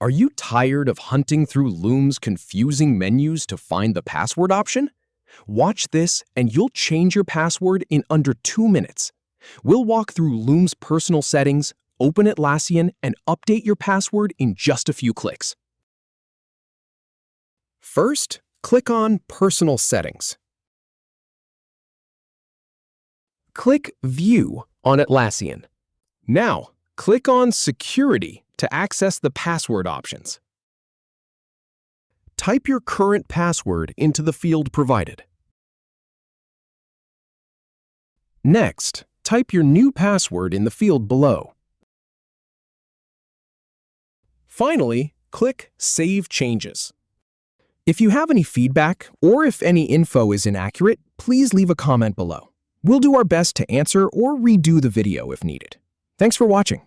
Are you tired of hunting through Loom's confusing menus to find the password option? Watch this and you'll change your password in under 2 minutes. We'll walk through Loom's personal settings, open Atlassian, and update your password in just a few clicks. First, click on Personal Settings. Click View on Atlassian. Now, click on Security to access the password options. Type your current password into the field provided. Next, type your new password in the field below. Finally, click Save Changes. If you have any feedback or if any info is inaccurate, please leave a comment below. We'll do our best to answer or redo the video if needed. Thanks for watching.